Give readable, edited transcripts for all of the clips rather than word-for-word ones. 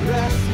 Rest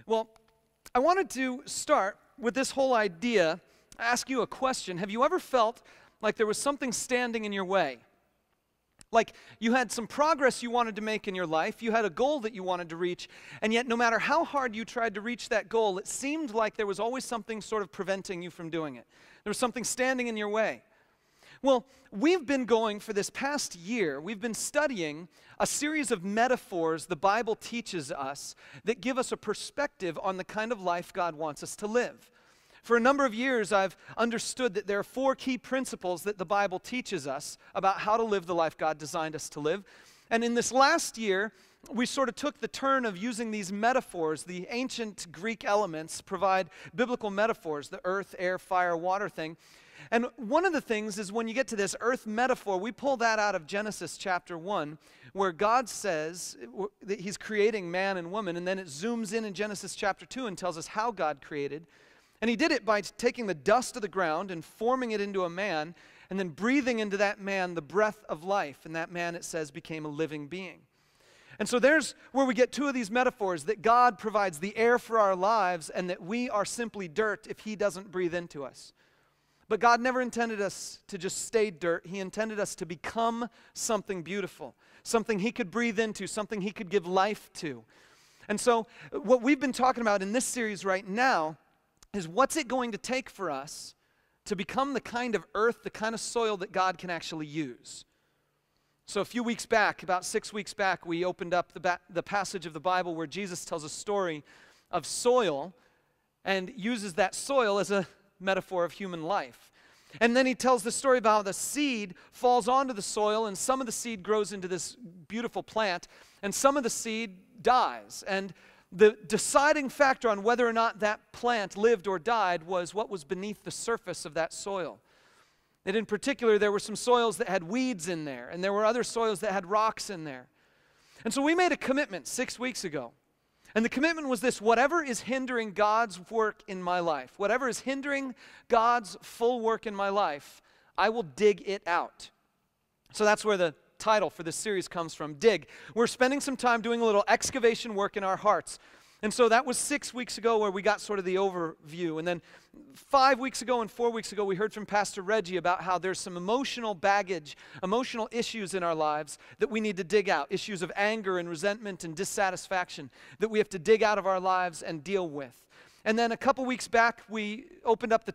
Well, I wanted to start with this whole idea, ask you a question. Have you ever felt like there was something standing in your way? Like you had some progress you wanted to make in your life, you had a goal that you wanted to reach, and yet no matter how hard you tried to reach that goal, it seemed like there was always something sort of preventing you from doing it. There was something standing in your way. Well, we've been going for this past year, we've been studying a series of metaphors the Bible teaches us that give us a perspective on the kind of life God wants us to live. For a number of years, I've understood that there are 4 key principles that the Bible teaches us about how to live the life God designed us to live. And in this last year, we sort of took the turn of using these metaphors. The ancient Greek elements provide biblical metaphors, the earth, air, fire, water thing. And one of the things is when you get to this earth metaphor, we pull that out of Genesis chapter 1, where God says that He's creating man and woman, and then it zooms in Genesis chapter 2 and tells us how God created. And He did it by taking the dust of the ground and forming it into a man, and then breathing into that man the breath of life. And that man, it says, became a living being. And so there's where we get 2 of these metaphors, that God provides the air for our lives and that we are simply dirt if He doesn't breathe into us. But God never intended us to just stay dirt. He intended us to become something beautiful, something He could breathe into, something He could give life to. And so what we've been talking about in this series right now is what's it going to take for us to become the kind of earth, the kind of soil that God can actually use. So a few weeks back, about 6 weeks back, we opened up the passage of the Bible where Jesus tells a story of soil and uses that soil as a metaphor of human life. And then He tells the story about how the seed falls onto the soil, and some of the seed grows into this beautiful plant, and some of the seed dies. And the deciding factor on whether or not that plant lived or died was what was beneath the surface of that soil. And in particular, there were some soils that had weeds in there, and there were other soils that had rocks in there. And so we made a commitment 6 weeks ago. And the commitment was this: whatever is hindering God's work in my life, whatever is hindering God's full work in my life, I will dig it out. So that's where the title for this series comes from, Dig. We're spending some time doing a little excavation work in our hearts. And so that was 6 weeks ago where we got sort of the overview. And then 5 weeks ago and 4 weeks ago, we heard from Pastor Reggie about how there's some emotional baggage, emotional issues in our lives that we need to dig out. Issues of anger and resentment and dissatisfaction that we have to dig out of our lives and deal with. And then a couple weeks back, we opened up the